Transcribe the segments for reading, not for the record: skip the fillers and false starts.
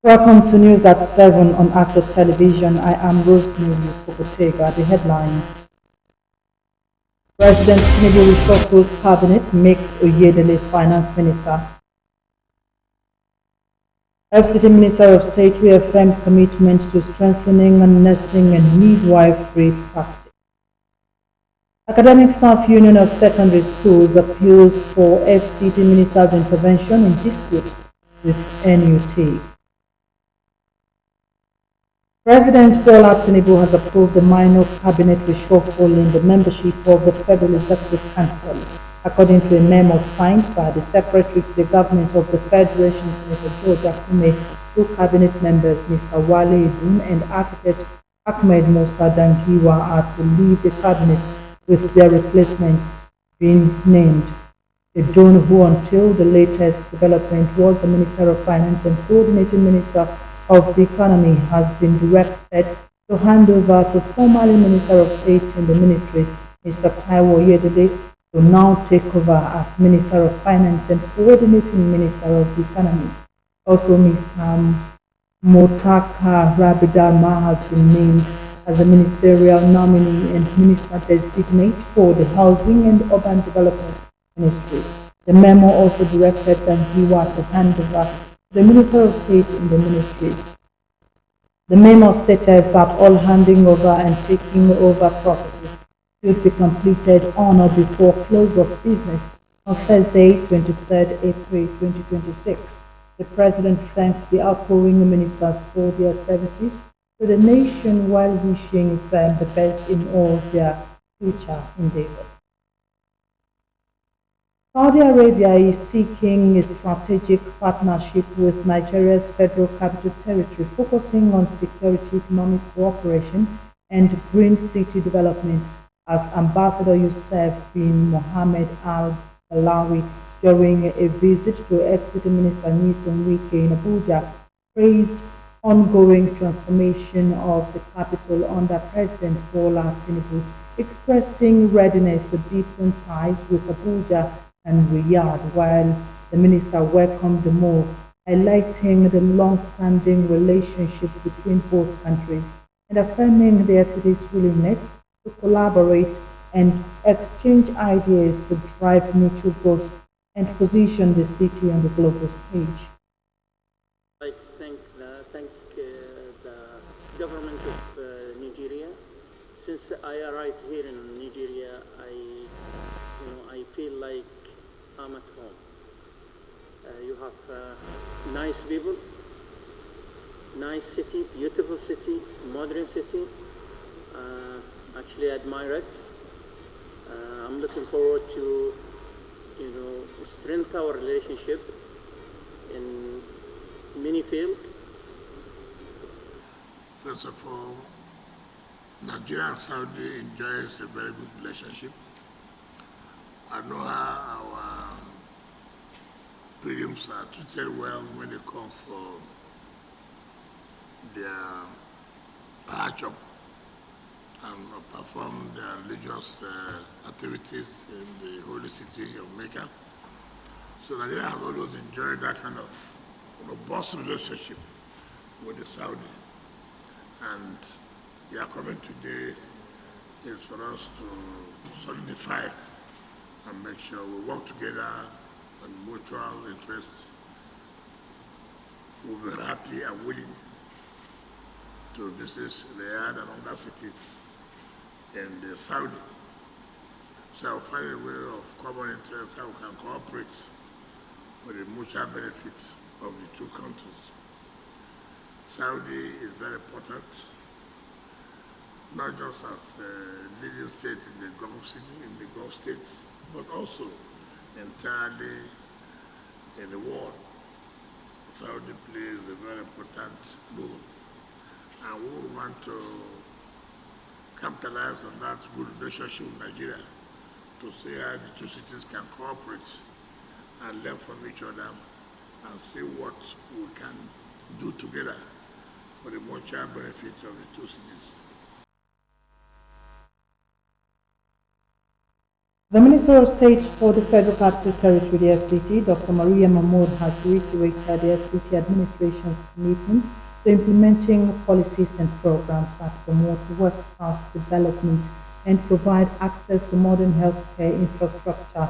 Welcome to News at 7 on ASOT Television. I am Rosemary Pokotega. The headlines. President Tinubu reshuffles cabinet, makes Oyedele finance minister. FCT Minister of State reaffirms commitment to strengthening nursing and midwifery practice. Academic Staff Union of Secondary Schools appeals for FCT Minister's intervention in dispute with NUT. President Bola Tinubu has approved a minor cabinet reshuffle in the membership of the Federal Executive Council, according to a memo signed by the Secretary to the Government of the Federation, Senator George Akume. Two cabinet members, Mr. Wale Edun and architect Ahmed Musa Dangiwa, are to leave the cabinet with their replacements being named. Edun, who until the latest development was the Minister of Finance and Coordinating Minister of the Economy, has been directed to hand over to formerly Minister of State in the ministry, Mr. Taiwo Oyedele, to now take over as Minister of Finance and Coordinating Minister of the Economy. Also, Mr. Motaka Rabidama has been named as the ministerial nominee and minister designate for the Housing and Urban Development Ministry. The memo also directed Dangiwa to hand over the Minister of State in the ministry. The memo stated that all handing over and taking over processes should be completed on or before close of business on Thursday, 23rd April 2026. The President thanked the outgoing ministers for their services to the nation while wishing them the best in all their future endeavors. Saudi Arabia is seeking a strategic partnership with Nigeria's Federal Capital Territory, focusing on security, economic cooperation, and green city development, as Ambassador Youssef bin Mohammed Al-Alawi, during a visit to FCT Minister Nyesom Wike in Abuja, praised ongoing transformation of the capital under President Bola Tinubu, expressing readiness to deepen ties with Abuja and Riyadh, while the minister welcomed the move, highlighting the long-standing relationship between both countries and affirming the FCT's willingness to collaborate and exchange ideas to drive mutual growth and position the city on the global stage. I'd like to thank the government of Nigeria. Since I arrived here in Nigeria, I feel like I'm at home. You have nice people, nice city, beautiful city, modern city. Actually admire it. I'm looking forward to, strengthen our relationship in many fields. First of all, Nigeria and Saudi enjoys a very good relationship. I know how our pilgrims are treated well when they come for their Hajj and perform their religious activities in the holy city of Mecca. So Nigeria has always enjoyed that kind of robust relationship with the Saudi. And their coming today is for us to solidify and make sure we work together on mutual interest. We'll be happy and willing to visit Riyadh and other cities in the Saudi. So I'll find a way of common interest how we can cooperate for the mutual benefit of the two countries. Saudi is very important, not just as a leading state in the Gulf states, but also entirely in the world. Saudi plays a very important role, and we would want to capitalize on that good relationship with Nigeria to see how the two cities can cooperate and learn from each other and see what we can do together for the mutual benefit of the two cities. The Minister of State for the Federal Capital Territory, the FCT, Dr. Maria Mahmood, has reiterated the FCT administration's commitment to implementing policies and programs that promote world-class development and provide access to modern healthcare infrastructure.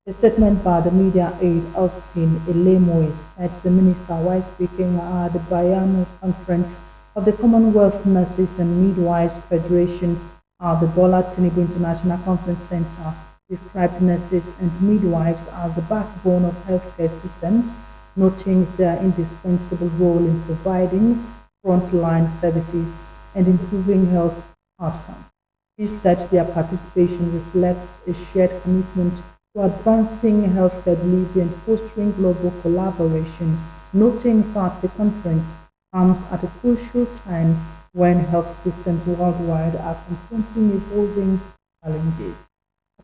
A statement by the media aide Austin Elemoe said the minister while speaking at the biannual conference of the Commonwealth Nurses and Midwives Federation at the Bola Tinubu International Conference Center described nurses and midwives as the backbone of healthcare systems, noting their indispensable role in providing frontline services and improving health outcomes. He said their participation reflects a shared commitment to advancing healthcare delivery and fostering global collaboration, noting that the conference comes at a crucial time when health systems worldwide are confronting evolving challenges.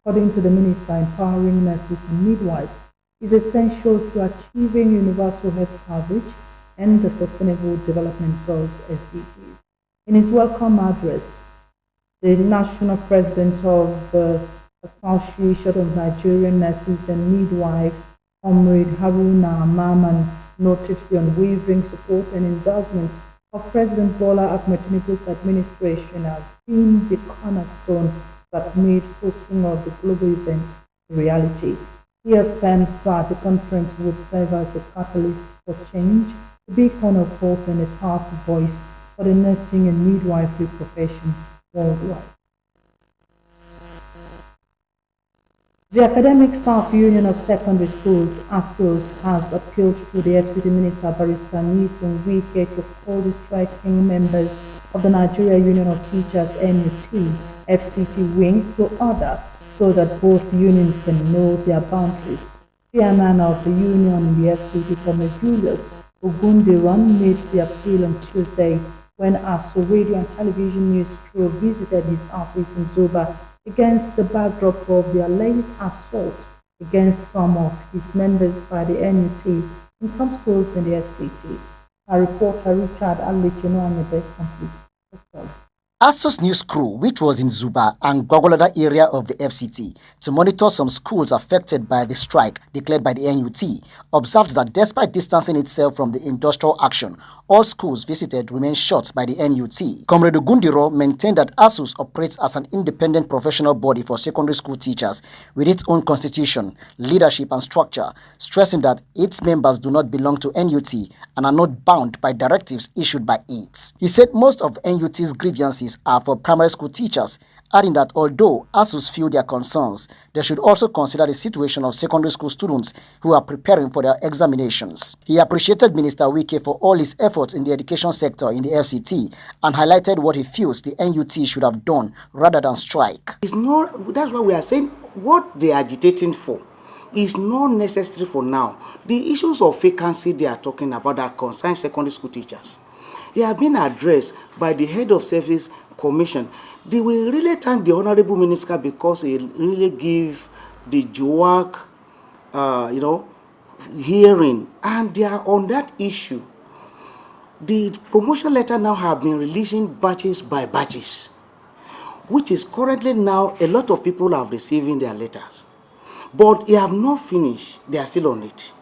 According to the minister, empowering nurses and midwives is essential to achieving universal health coverage and the Sustainable Development Goals (SDGs). In his welcome address, the national president of the Association of Nigerian Nurses and Midwives, Comrade Haruna Maman, noted the unwavering support and endorsement of President Bola Ahmed Tinubu's administration as being the cornerstone that made hosting of the global event a reality. He affirmed that the conference would serve as a catalyst for change, a beacon of hope and a powerful voice for the nursing and midwifery profession worldwide. The Academic Staff Union of Secondary Schools, ASUS, has appealed to the FCT Minister Barrister Nyesom Wike to call the striking members of the Nigeria Union of Teachers (NUT) FCT wing to order so that both unions can know their boundaries. Chairman of the union in the FCT, Comrade Julius Ogundiran, made the appeal on Tuesday when ASU radio and television news crew visited his office in Zuba against the backdrop of the alleged assault against some of his members by the NUT in some schools in the FCT. Our reporter Richard Alichinwanyebe completes the story. ASUS news crew, which was in Zuba and Gwagwalada area of the FCT to monitor some schools affected by the strike declared by the NUT, observed that despite distancing itself from the industrial action, all schools visited remain shut by the NUT. Comrade Ogundiro maintained that ASUS operates as an independent professional body for secondary school teachers with its own constitution, leadership and structure, stressing that its members do not belong to NUT and are not bound by directives issued by it. He said most of NUT's grievances are for primary school teachers, adding that although ASUS feel their concerns, they should also consider the situation of secondary school students who are preparing for their examinations. He appreciated Minister Wike for all his efforts in the education sector in the FCT and highlighted what he feels the NUT should have done rather than strike. That's why we are saying what they are agitating for is not necessary for now. The issues of vacancy they are talking about that concern secondary school teachers, they have been addressed by the head of service commission. They will really thank the honorable minister because he really give the JUAC, hearing, and they are on that issue. The promotion letter now have been releasing batches by batches, which is currently now a lot of people are receiving their letters. But they have not finished, they are still on it.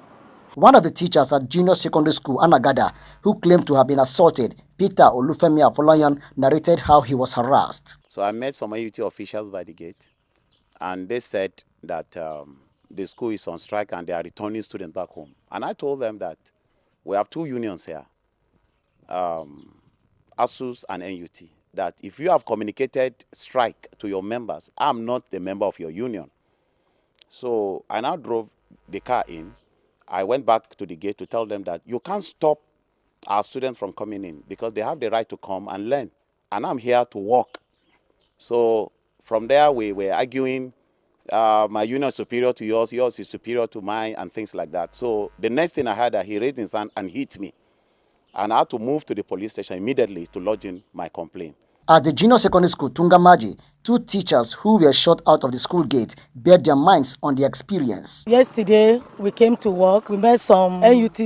One of the teachers at junior secondary school, Anagada, who claimed to have been assaulted, Peter Olufemi Afolayan, narrated how he was harassed. So I met some IUT officials by the gate, and they said that the school is on strike and they are returning students back home. And I told them that we have two unions here, ASUS and NUT, that if you have communicated strike to your members, I'm not the member of your union. So I now drove the car in. I went back to the gate to tell them that you can't stop our students from coming in because they have the right to come and learn. And I'm here to work. So from there, we were arguing, my union is superior to yours is superior to mine, and things like that. So the next thing I heard that he raised his hand and hit me. And I had to move to the police station immediately to lodge in my complaint. At the junior secondary school, Tungamaji, two teachers who were shot out of the school gate bared their minds on the experience. Yesterday, we came to work. We met some NUT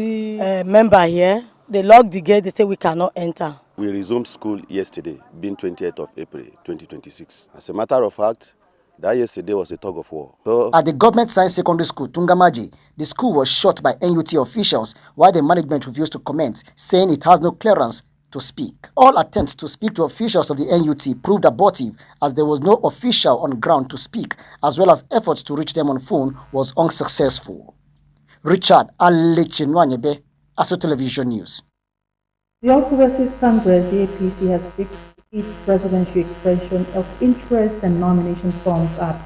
member here. They locked the gate. They said we cannot enter. We resumed school yesterday, being 28th of April, 2026. As a matter of fact, That yesterday was a tug of war. So At the government science secondary school, Tungamaji, the school was shut by NUT officials while the management refused to comment, saying it has no clearance to speak. All attempts to speak to officials of the NUT proved abortive as there was no official on ground to speak, as well as efforts to reach them on phone was unsuccessful. Richard Alechinwanyebe, ASO Television News. The All Progressives Congress, the APC, has fixed its presidential expression of interest and nomination forms at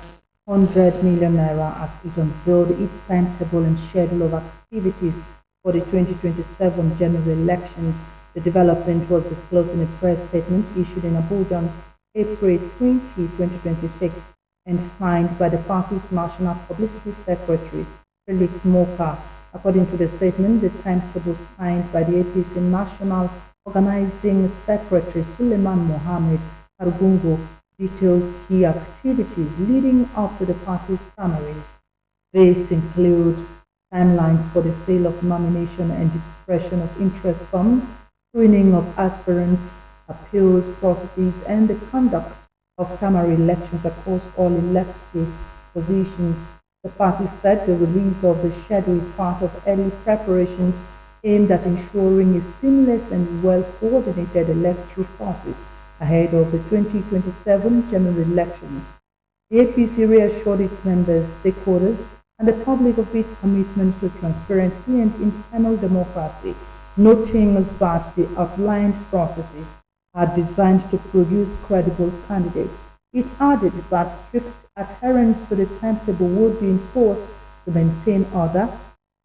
100 million naira as it unveiled its timetable and schedule of activities for the 2027 general elections. The development was disclosed in a press statement issued in Abuja on April 20, 2026 and signed by the party's National Publicity Secretary, Felix Moka. According to the statement, the timetable signed by the APC National Organizing Secretary Suleiman Mohammed Argungu details key activities leading up to the party's primaries. These include timelines for the sale of nomination and expression of interest forms, screening of aspirants, appeals processes, and the conduct of primary elections across all elective positions. The party said the release of the schedule is part of early preparations aimed at ensuring a seamless and well-coordinated electoral process ahead of the 2027 general elections. The APC reassured its members, stakeholders, and the public of its commitment to transparency and internal democracy, noting that the outlined processes are designed to produce credible candidates. It added that strict adherence to the timetable would be enforced to maintain order,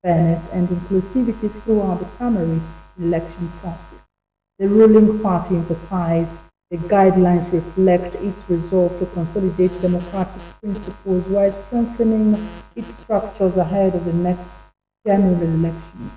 fairness, and inclusivity throughout the primary election process. The ruling party emphasized the guidelines reflect its resolve to consolidate democratic principles while strengthening its structures ahead of the next general elections.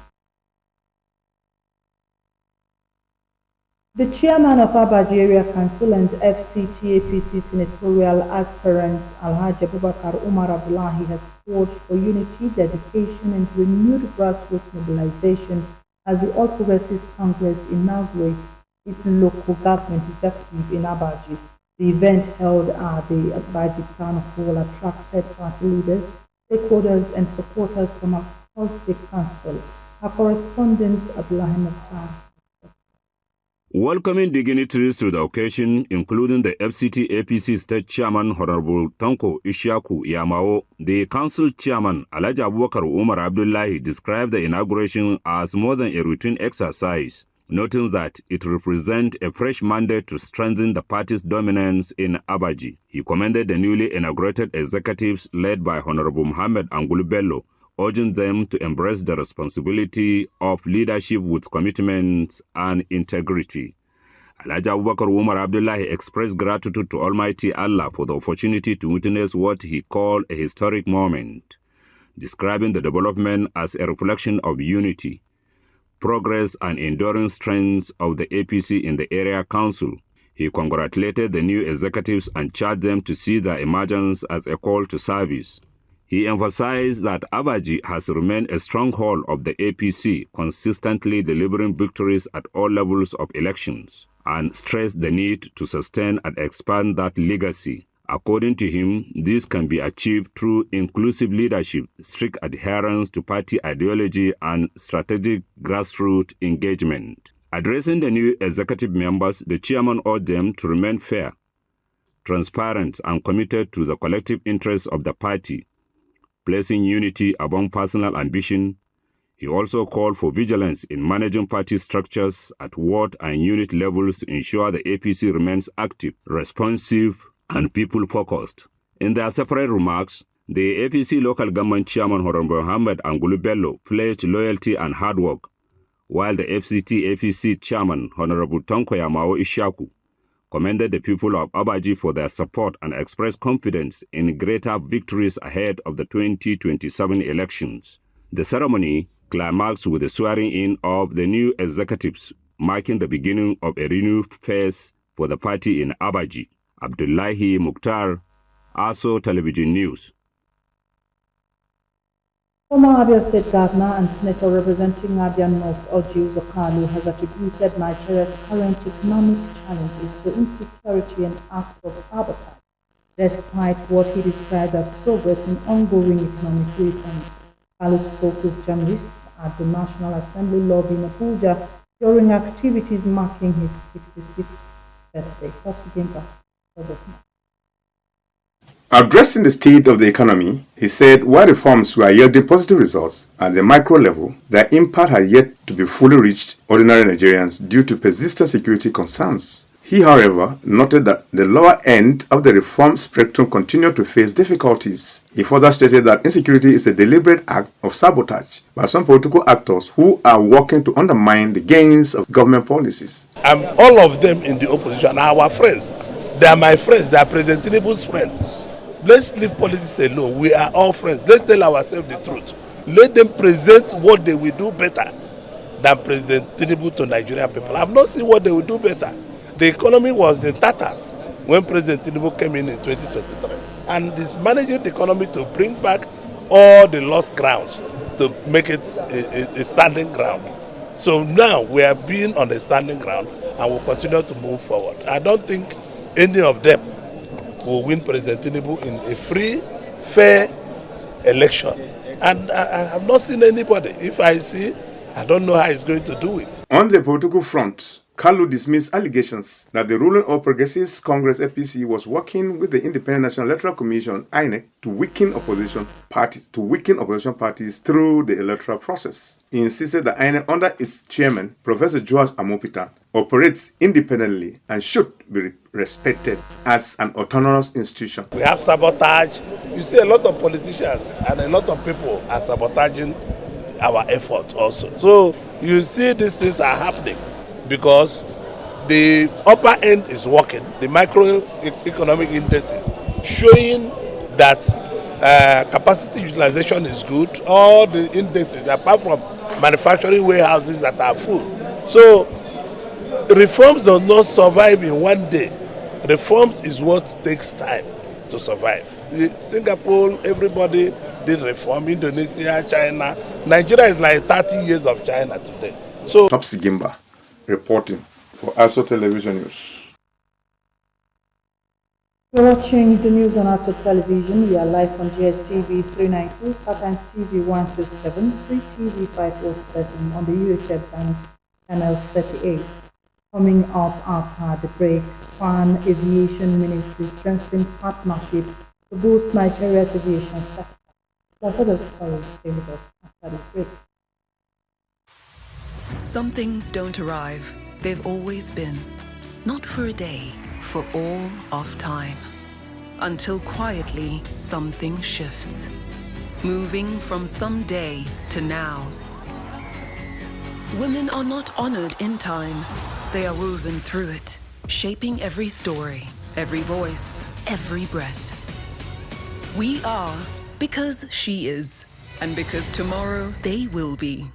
The chairman of Abaji Area Council and FCT APC senatorial aspirant Alhaji Abubakar Umar Abdullahi has called for unity, dedication, and renewed grassroots mobilization as the All Progressives Congress inaugurates its local government executive in Abaji. The event held at the Abaji Town Hall attracted party leaders, stakeholders, and supporters from across the council. Our correspondent Abdullahi Mukhtar. Welcoming dignitaries to the occasion, including the FCT APC State Chairman Honorable Tanko Ishaku Yamao, the Council Chairman Alhaji Abubakar Umar Abdullahi described the inauguration as more than a routine exercise, noting that it represents a fresh mandate to strengthen the party's dominance in Abaji. He commended the newly inaugurated executives led by Honorable Mohammed Angulu Bello, urging them to embrace the responsibility of leadership with commitment and integrity. Alhaji Abubakar Umar Abdullahi expressed gratitude to Almighty Allah for the opportunity to witness what he called a historic moment, describing the development as a reflection of unity, progress, and enduring strength of the APC in the area council. He congratulated the new executives and charged them to see their emergence as a call to service. He emphasized that Abaji has remained a stronghold of the APC, consistently delivering victories at all levels of elections, and stressed the need to sustain and expand that legacy. According to him, this can be achieved through inclusive leadership, strict adherence to party ideology, and strategic grassroots engagement. Addressing the new executive members, the chairman urged them to remain fair, transparent, and committed to the collective interests of the party, placing unity above personal ambition. He also called for vigilance in managing party structures at ward and unit levels to ensure the APC remains active, responsive, and people-focused. In their separate remarks, the APC local government chairman Honorable Mohammed Angulu Bello pledged loyalty and hard work, while the FCT APC chairman Honorable Tanko Yamao Ishaku commended the people of Abaji for their support and expressed confidence in greater victories ahead of the 2027 elections. The ceremony climaxed with the swearing-in of the new executives, marking the beginning of a renewed phase for the party in Abaji. Abdullahi Mukhtar, ASO Television News. Former Abia State Governor and Senator representing Abia North, Orji Uzor has attributed Nigeria's current economic challenges to insecurity and acts of sabotage. despite what he described as progress in ongoing economic reforms. Kalu spoke with journalists at the National Assembly lobby in Abuja during activities marking his 66th birthday. Fox Gimba was a small. Addressing the state of the economy, he said while reforms were yielding positive results at the micro level, their impact had yet to be fully reached ordinary Nigerians due to persistent security concerns. He, however, noted that the lower end of the reform spectrum continued to face difficulties. He further stated that insecurity is a deliberate act of sabotage by some political actors who are working to undermine the gains of government policies. And all of them in the opposition are our friends. They are my friends. They are President Tinubu's friends. Let's leave politics alone. We are all friends. Let's tell ourselves the truth. Let them present what they will do better than President Tinubu to Nigerian people. I've not seen what they will do better. The economy was in tatters when President Tinubu came in 2023. And is managing the economy to bring back all the lost grounds to make it a standing ground. So now we are being on the standing ground and will continue to move forward. I don't think any of them will win President Tinubu in a free, fair election. And I have not seen anybody. If I see, I don't know how he's going to do it. On the political front, Kalu dismissed allegations that the ruling All Progressives Congress APC was working with the Independent National Electoral Commission (INEC) to weaken opposition parties through the electoral process. He insisted that INEC, under its chairman, Professor George Amopitan, operates independently and should be respected as an autonomous institution. We have sabotage. You see a lot of politicians and a lot of people are sabotaging our effort also. So you see these things are happening because the upper end is working. The microeconomic indices showing that capacity utilization is good. All the indices, apart from manufacturing warehouses that are full. So reforms do not survive in one day. Reforms is what takes time to survive. Singapore, everybody did reform. Indonesia, China. Nigeria is like 30 years of China today. So Topsy Gimba reporting for ASO Television News. You're watching the news on ASO Television. We are live on GSTV 392, Startimes TV 127, Free TV 507 on the UHF band channel 38. Coming up after the break, Fan Aviation Ministry strengthened partnership to boost Nigeria's aviation sector. Plus other stories stay with us after this break. Some things don't arrive. They've always been. Not for a day, for all of time. Until quietly something shifts. Moving from someday to now. Women are not honored in time. They are woven through it, shaping every story, every voice, every breath. We are because she is, and because tomorrow they will be.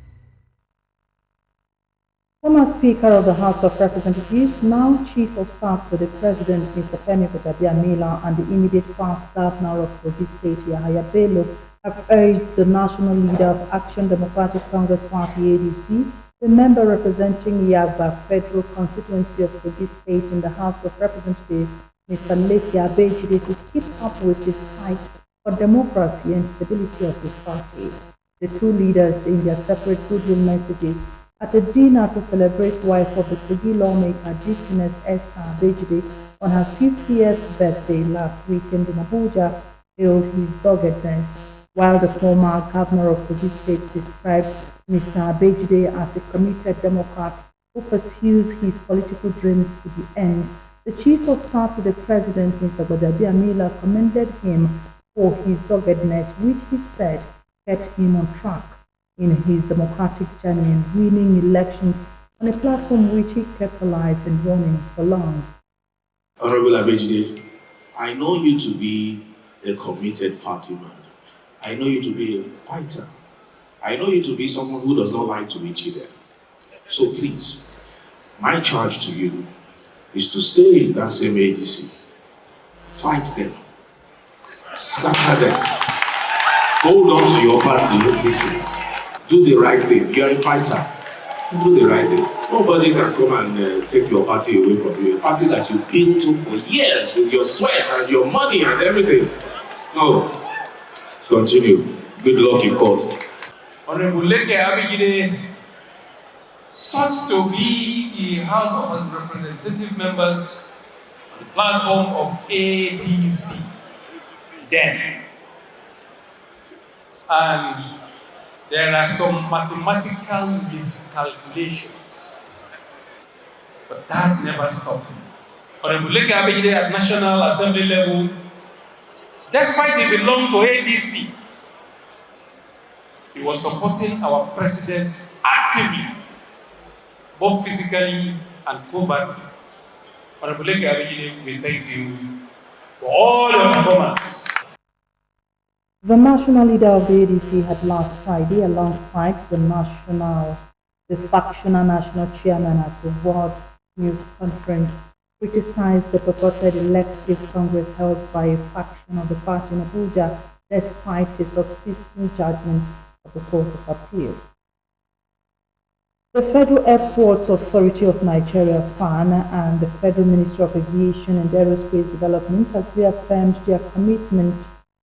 Former Speaker of the House of Representatives, now Chief of Staff to the President, Mr. Femi Gbajabiamila, and the immediate past Governor of Kogi State, Yahaya Bello, have urged the national leader of Action Democratic Congress Party, ADC, the member representing Yagba Federal Constituency of Kogi State in the House of Representatives, Mr. Lefi Abejide, to keep up with his fight for democracy and stability of his party. The two leaders, in their separate goodwill messages, at a dinner to celebrate wife of the Kogi lawmaker Deaconess Esther Abejide on her 50th birthday last weekend in Abuja, hailed his doggedness, while the former governor of Kogi State described Mr. Abejide as a committed Democrat who pursues his political dreams to the end. The Chief of Staff to the President, Mr. Gbajabiamila, commended him for his doggedness, which he said kept him on track in his democratic journey and winning elections on a platform which he kept alive and running for long. Honorable Abejide, I know you to be a committed party man. I know you to be a fighter. I know you to be someone who does not like to be cheated. So please, my charge to you is to stay in that same ADC. Fight them. Scatter them. Hold on to your party, APC. Do the right thing. You are a fighter. Do the right thing. Nobody can come and take your party away from you. A party that you built to for years with your sweat and your money and everything. No. Continue. Good luck in court. Honorable Leke Abigide sought to be the House of Representative members on the platform of APC then. And there are some mathematical miscalculations, but that never stopped him. Honorable Leke Abigide at National Assembly level, despite he belonged to ADC, he was supporting our president actively, both physically and covertly. Honorable Leke Abigide, we thank you for all your performance. The national leader of the ADC had last Friday, alongside the factional national chairman at the World News Conference, criticized the purported elective congress held by a faction of the party in Abuja, despite the subsisting judgment of the Court of Appeal. The Federal Airports Authority of Nigeria, FAN, and the Federal Ministry of Aviation and Aerospace Development has reaffirmed their commitment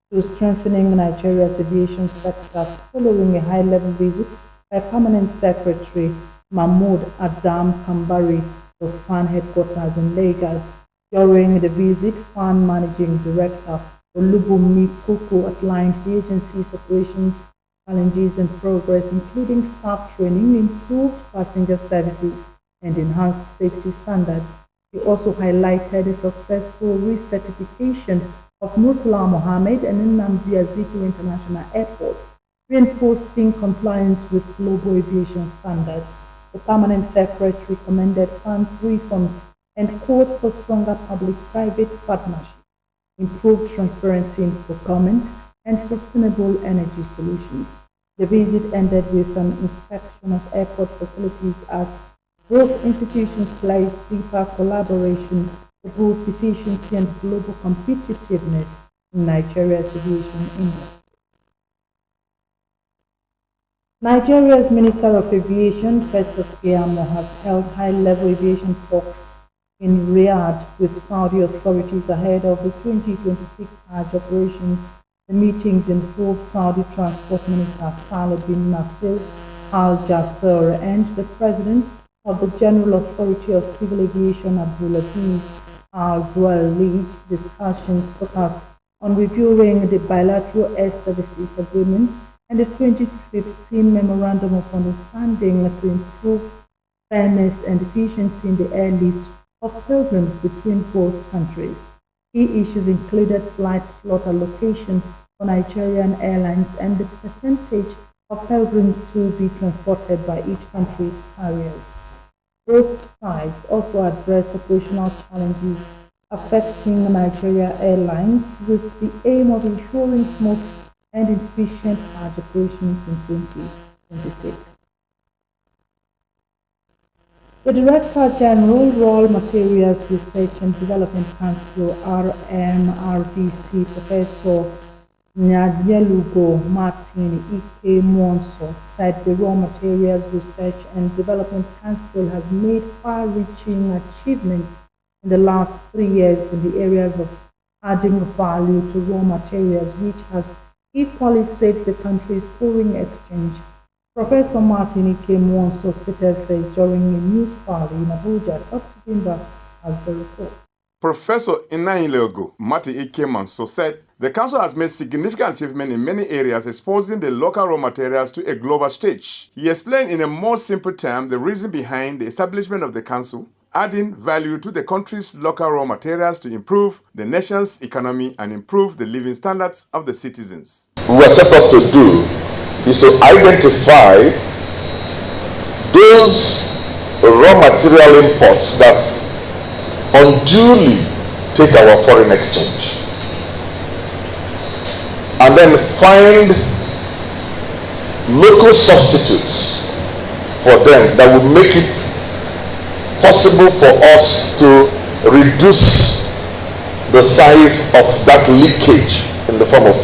to strengthening Nigeria's aviation sector following a high-level visit by Permanent Secretary Mahmood Adam Kambari to FAN headquarters in Lagos. During the visit, FAN Managing Director Olubunmi Koko outlined the agency's operations challenges and progress, including staff training, improved passenger services, and enhanced safety standards. He also highlighted the successful recertification of Murtala Mohammed and Nnamdi Azikiwe International Airports, reinforcing compliance with global aviation standards. The Permanent Secretary commended FAN's reforms and called for stronger public-private partnership, improved transparency in procurement, and sustainable energy solutions. The visit ended with an inspection of airport facilities as both institutions pledged deeper collaboration to boost efficiency and global competitiveness in Nigeria's aviation industry. Nigeria's Minister of Aviation, Festus Keyamo, has held high-level aviation talks in Riyadh with Saudi authorities ahead of the 2026 Hajj operations. The meetings involved Saudi Transport Minister Saleh bin Nasser Al Jassar and the President of the General Authority of Civil Aviation, Abdulaziz Al Duaili. Discussions focused on reviewing the bilateral air services agreement and the 2015 Memorandum of Understanding to improve fairness and efficiency in the airlift of pilgrims between both countries. Key issues included flight slot allocation for Nigerian airlines and the percentage of pilgrims to be transported by each country's carriers. Both sides also addressed operational challenges affecting Nigeria Airlines with the aim of ensuring smooth and efficient Hajj operations in 2026. The Director General, Raw Materials Research and Development Council, RMRDC, Professor Nyadelugo Martin Ike Monso, said the Raw Materials Research and Development Council has made far-reaching achievements in the last 3 years in the areas of adding value to raw materials, which has equally saved the country's foreign exchange. Professor Martin Ike Monso stated this during a news rally in Abuja. Oxygenba has the report. Professor Nyadelugo Martin Ike Monso said the council has made significant achievements in many areas, exposing the local raw materials to a global stage. He explained in a more simple term the reason behind the establishment of the council, adding value to the country's local raw materials to improve the nation's economy and improve the living standards of the citizens. We are set up to do is to identify those raw material imports that unduly take our foreign exchange, and then find local substitutes for them that will make it possible for us to reduce the size of that leakage in the form of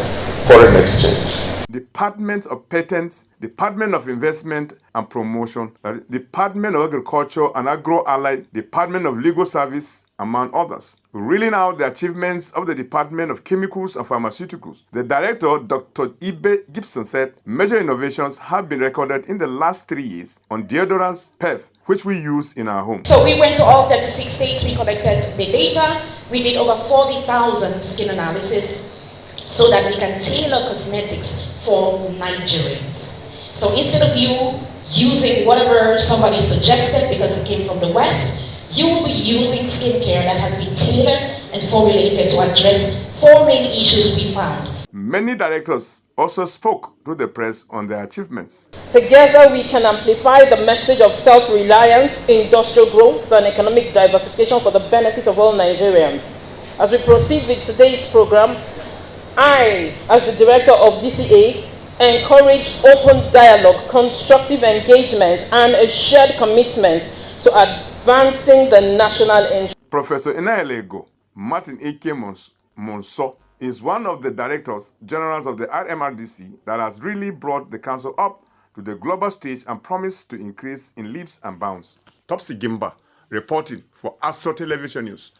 foreign exchange. Department of Patents, Department of Investment and Promotion, Department of Agriculture and Agro-Allied, Department of Legal Service, among others. Reeling out the achievements of the Department of Chemicals and Pharmaceuticals, the director, Dr. Ibe Gibson, said major innovations have been recorded in the last 3 years on deodorants, PEF, which we use in our homes. So we went to all 36 states, we collected the data, we did over 40,000 skin analysis so that we can tailor cosmetics for Nigerians. So instead of you using whatever somebody suggested because it came from the West, you will be using skincare that has been tailored and formulated to address 4 main issues we found. Many directors also spoke to the press on their achievements. Together we can amplify the message of self-reliance, industrial growth and economic diversification for the benefit of all Nigerians. As we proceed with today's program, I, as the director of DCA, encourage open dialogue, constructive engagement, and a shared commitment to advancing the national interest. Professor Inaelego Martin Ike Monso is one of the directors generals of the RMRDC that has really brought the council up to the global stage and promised to increase in leaps and bounds. Topsy Gimba reporting for Astro Television News.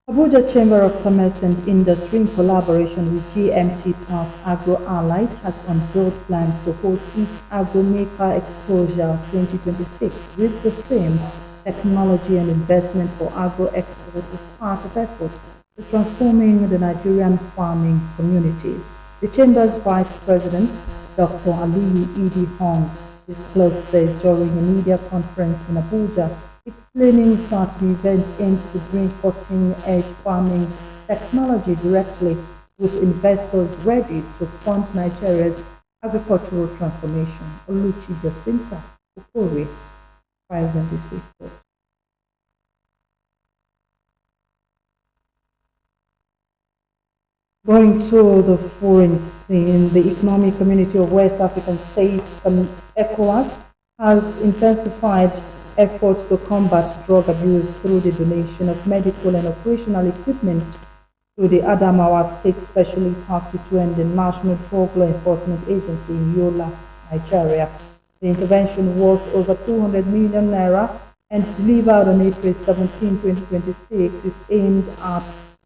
Abuja Chamber of Commerce and Industry, in collaboration with GMT Plus Agro-Allied, has unveiled plans to host its Agro-Maker Exposure 2026 with the theme Technology and Investment for Agro-Exports as part of efforts to transforming the Nigerian farming community. The Chamber's Vice President, Dr. Aliyu Idi Hong, disclosed this during a media conference in Abuja, explaining that the event aims to bring cutting-edge farming technology directly with investors ready to fund Nigeria's agricultural transformation. Oluchi Jacinta Okori files in this report. Going to the foreign scene, the Economic Community of West African States, ECOWAS, has intensified efforts to combat drug abuse through the donation of medical and operational equipment to the Adamawa State Specialist Hospital and the National Drug Law Enforcement Agency in Yola, Nigeria. The intervention worth over 200 million naira and delivered on April 17, 2026 is aimed at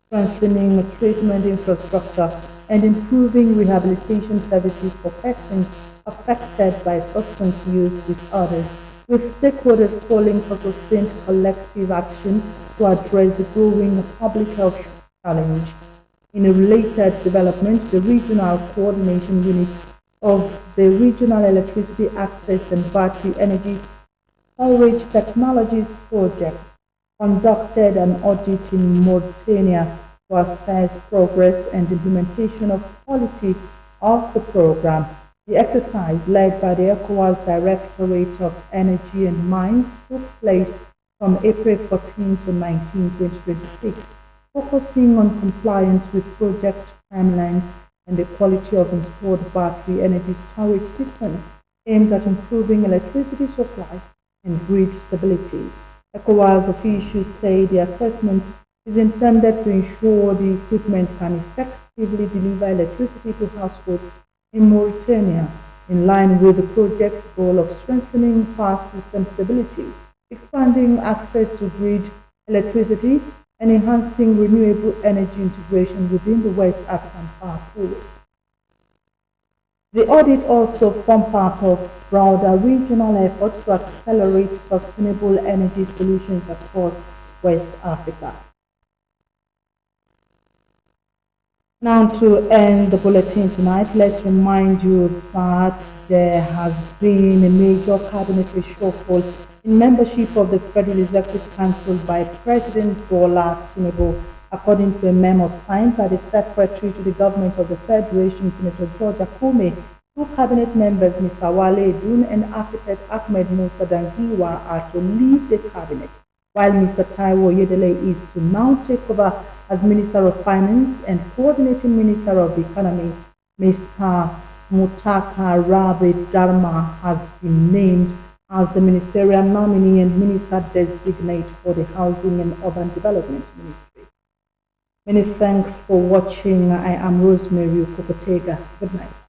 strengthening treatment infrastructure and improving rehabilitation services for persons affected by substance use disorders, with stakeholders calling for sustained collective action to address the growing public health challenge. In a related development, the Regional Coordination Unit of the Regional Electricity Access and Battery Energy Storage Technologies Project conducted an audit in Mauritania to assess progress and implementation of quality of the program. The exercise, led by the ECOWAS Directorate of Energy and Mines, took place from April 14 to 19, 2026, focusing on compliance with project timelines and the quality of installed battery energy storage systems aimed at improving electricity supply and grid stability. ECOWAS officials say the assessment is intended to ensure the equipment can effectively deliver electricity to households in Mauritania, in line with the project's goal of strengthening power system stability, expanding access to grid electricity, and enhancing renewable energy integration within the West African power pool. The audit also formed part of broader regional efforts to accelerate sustainable energy solutions across West Africa. Now, to end the bulletin tonight, let's remind you that there has been a major cabinet reshuffle in membership of the Federal Executive Council by President Bola Tinubu, according to a memo signed by the Secretary to the Government of the Federation, Senator George Akume. Two cabinet members, Mr. Wale Edun and architect Ahmed Musa Dangiwa, are to leave the cabinet, while Mr. Taiwo Yedele is to now take over as Minister of Finance and Coordinating Minister of the Economy. Mr. Mutaka Rabe Dharma has been named as the ministerial nominee and minister designate for the Housing and Urban Development Ministry. Many thanks for watching. I am Rosemary Okokotega. Good night.